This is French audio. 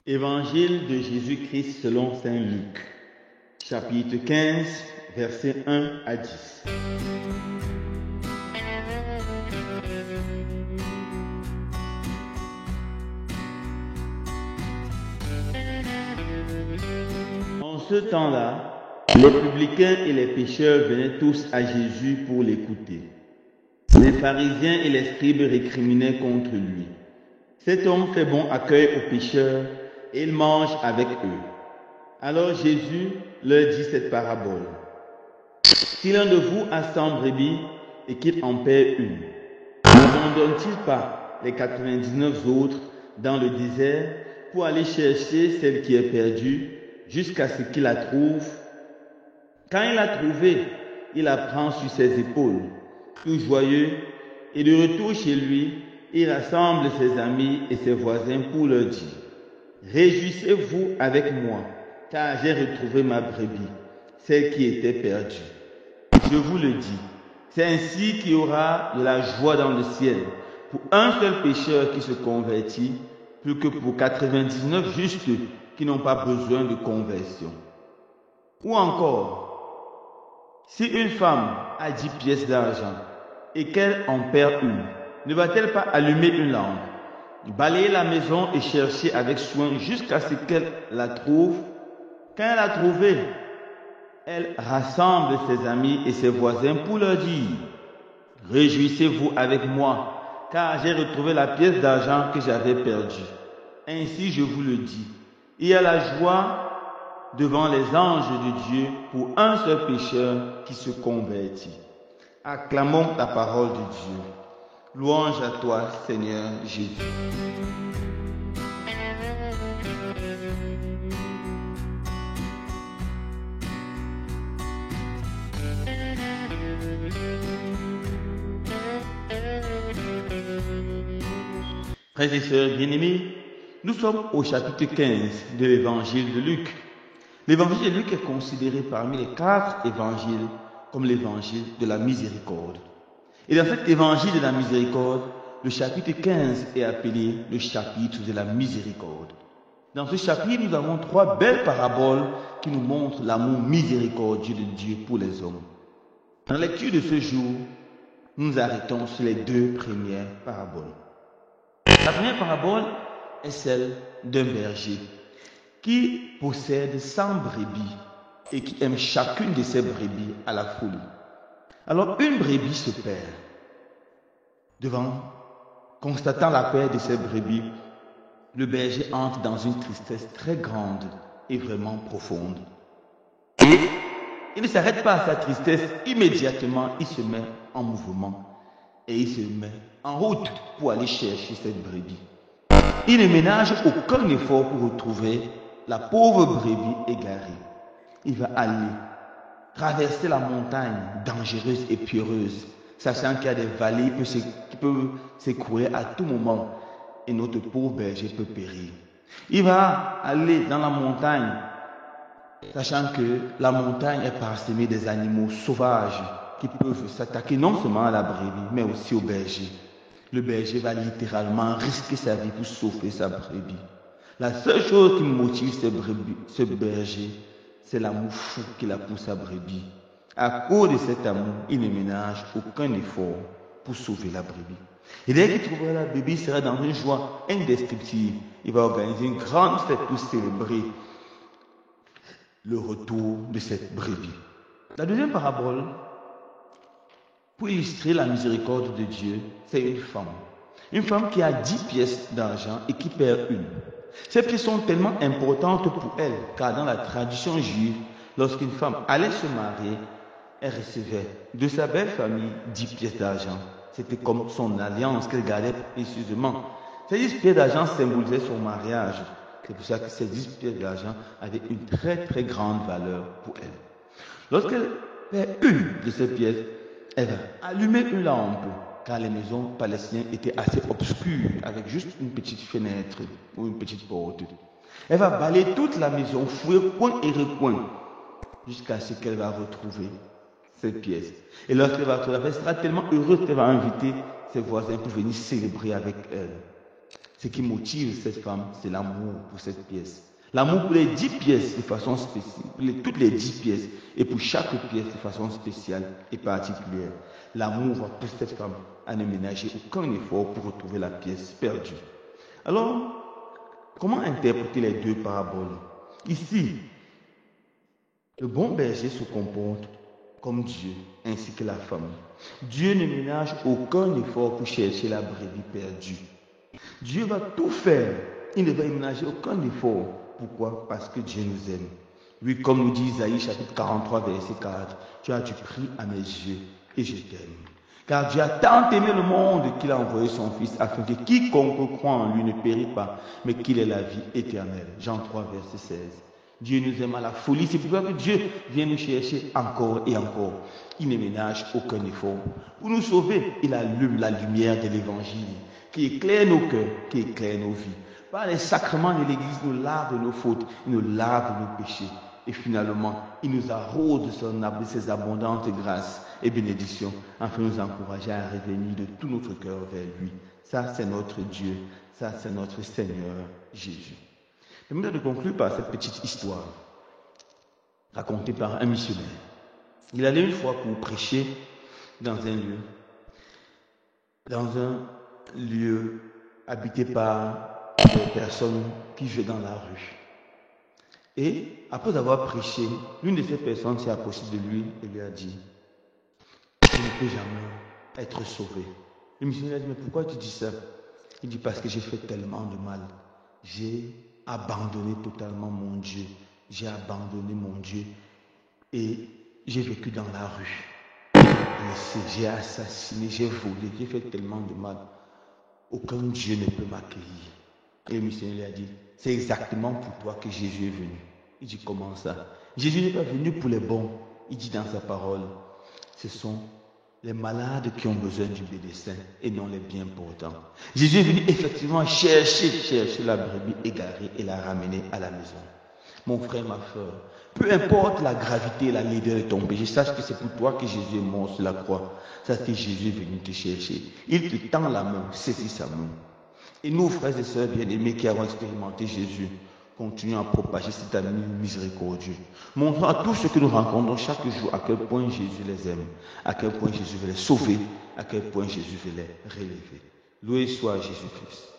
Évangile de Jésus-Christ selon saint Luc, chapitre 15, versets 1 à 10. En ce temps-là, les publicains et les pécheurs venaient tous à Jésus pour l'écouter. Les pharisiens et les scribes récriminaient contre lui. Cet homme fait bon accueil aux pécheurs et il mange avec eux. Alors Jésus leur dit cette parabole. Si l'un de vous a 100 brebis et qu'il en perd une, n'abandonne-t-il pas les 99 autres dans le désert pour aller chercher celle qui est perdue jusqu'à ce qu'il la trouve? Quand il l'a trouvée, il la prend sur ses épaules, tout joyeux, et de retour chez lui, il rassemble ses amis et ses voisins pour leur dire: Réjouissez-vous avec moi, car j'ai retrouvé ma brebis, celle qui était perdue. Je vous le dis, c'est ainsi qu'il y aura de la joie dans le ciel pour un seul pécheur qui se convertit, plus que pour 99 justes qui n'ont pas besoin de conversion. Ou encore, si une femme a 10 pièces d'argent et qu'elle en perd une, ne va-t-elle pas allumer une lampe, balayer la maison et chercher avec soin jusqu'à ce qu'elle la trouve? Quand elle l'a trouvée, elle rassemble ses amis et ses voisins pour leur dire: Réjouissez-vous avec moi, car j'ai retrouvé la pièce d'argent que j'avais perdue. Ainsi, je vous le dis, il y a la joie devant les anges de Dieu pour un seul pécheur qui se convertit. Acclamons la parole de Dieu. Louange à toi, Seigneur Jésus. Frères et sœurs bien-aimés, nous sommes au chapitre 15 de l'évangile de Luc. L'évangile de Luc est considéré parmi les 4 évangiles comme l'évangile de la miséricorde. Et dans cet évangile de la miséricorde, le chapitre 15 est appelé le chapitre de la miséricorde. Dans ce chapitre, nous avons 3 belles paraboles qui nous montrent l'amour miséricordieux de Dieu pour les hommes. Dans la lecture de ce jour, nous nous arrêtons sur les 2 premières paraboles. La première parabole est celle d'un berger qui possède 100 brebis et qui aime chacune de ses brebis à la folie. Alors une brebis se perd. Constatant la perte de ses brebis, le berger entre dans une tristesse très grande et vraiment profonde. Et il ne s'arrête pas à sa tristesse, immédiatement il se met en mouvement et il se met en route pour aller chercher cette brebis. Il ne ménage aucun effort pour retrouver la pauvre brebis égarée. Il va aller traverser la montagne dangereuse et pierreuse, sachant qu'il y a des vallées qui peuvent s'écrouler à tout moment et notre pauvre berger peut périr. Il va aller dans la montagne, sachant que la montagne est parsemée des animaux sauvages qui peuvent s'attaquer non seulement à la brebis, mais aussi au berger. Le berger va littéralement risquer sa vie pour sauver sa brebis. La seule chose qui motive ce berger, c'est l'amour fou qu'il a pour sa brebis. À cause de cet amour, il ne ménage aucun effort pour sauver la brebis. Et dès qu'il trouvera la brebis, il sera dans une joie indescriptible. Il va organiser une grande fête pour célébrer le retour de cette brebis. La deuxième parabole, pour illustrer la miséricorde de Dieu, c'est une femme. Une femme qui a 10 pièces d'argent et qui perd une. Ces pièces sont tellement importantes pour elle, car dans la tradition juive, lorsqu'une femme allait se marier, elle recevait de sa belle famille 10 pièces d'argent. C'était comme son alliance qu'elle gardait précieusement. Ces 10 pièces d'argent symbolisaient son mariage. C'est pour ça que ces 10 pièces d'argent avaient une très très grande valeur pour elle. Lorsqu'elle perd une de ces pièces, elle va allumer une lampe, car les maisons palestiniennes étaient assez obscures, avec juste une petite fenêtre ou une petite porte. Elle va balayer toute la maison, fouiller coin et recoin, jusqu'à ce qu'elle va retrouver cette pièce. Et lorsqu'elle va retrouver, elle sera tellement heureuse qu'elle va inviter ses voisins pour venir célébrer avec elle. Ce qui motive cette femme, c'est l'amour pour cette pièce. L'amour pour les 10 pièces de façon spéciale, toutes les 10 pièces, et pour chaque pièce de façon spéciale et particulière. L'amour va pousser cette femme à ne ménager aucun effort pour retrouver la pièce perdue. Alors, comment interpréter les deux paraboles? Ici, le bon berger se comporte comme Dieu, ainsi que la femme. Dieu ne ménage aucun effort pour chercher la brebis perdue. Dieu va tout faire. Il ne va ménager aucun effort. Pourquoi? Parce que Dieu nous aime. Oui, comme nous dit Isaïe chapitre 43, verset 4, tu as du prix à mes yeux et je t'aime. Car Dieu a tant aimé le monde qu'il a envoyé son Fils afin que quiconque croit en lui ne périsse pas, mais qu'il ait la vie éternelle. Jean 3, verset 16. Dieu nous aime à la folie. C'est pourquoi que Dieu vient nous chercher encore et encore. Il ne ménage aucun effort. Pour nous sauver, il allume la lumière de l'évangile qui éclaire nos cœurs, qui éclaire nos vies. Par les sacrements de l'Église, il nous lave de nos fautes, il nous lave de nos péchés. Et finalement, il nous arrose de ses abondantes grâces et bénédictions afin de nous encourager à revenir de tout notre cœur vers lui. Ça, c'est notre Dieu. Ça, c'est notre Seigneur Jésus. J'aimerais de conclure par cette petite histoire racontée par un missionnaire. Il allait une fois pour prêcher dans un lieu habité par des personnes qui vivaient dans la rue. Et après avoir prêché, l'une de ces personnes s'est approchée de lui et lui a dit: je ne peux jamais être sauvé. Le missionnaire a dit: mais pourquoi tu dis ça? Il dit: parce que j'ai fait tellement de mal. J'ai abandonné totalement mon Dieu. J'ai abandonné mon Dieu et j'ai vécu dans la rue. J'ai assassiné, j'ai volé, j'ai fait tellement de mal. Aucun Dieu ne peut m'accueillir. Et le missionnaire lui a dit: c'est exactement pour toi que Jésus est venu. Il dit: comment ça? Jésus n'est pas venu pour les bons. Il dit dans sa parole: ce sont les malades qui ont besoin du médecin et non les bien portants. Jésus est venu effectivement chercher la brebis égarée et la ramener à la maison. Mon frère, ma soeur, peu importe la gravité et la laideur de ton péché, sache que c'est pour toi que Jésus est mort sur la croix. Sache que Jésus est venu te chercher. Il te tend la main, saisis sa main. Et nous, frères et sœurs bien-aimés qui avons expérimenté Jésus, continuons à propager cet amour miséricordieux. Montrons à tous ceux que nous rencontrons chaque jour à quel point Jésus les aime, à quel point Jésus veut les sauver, à quel point Jésus veut les relever. Loué soit Jésus-Christ.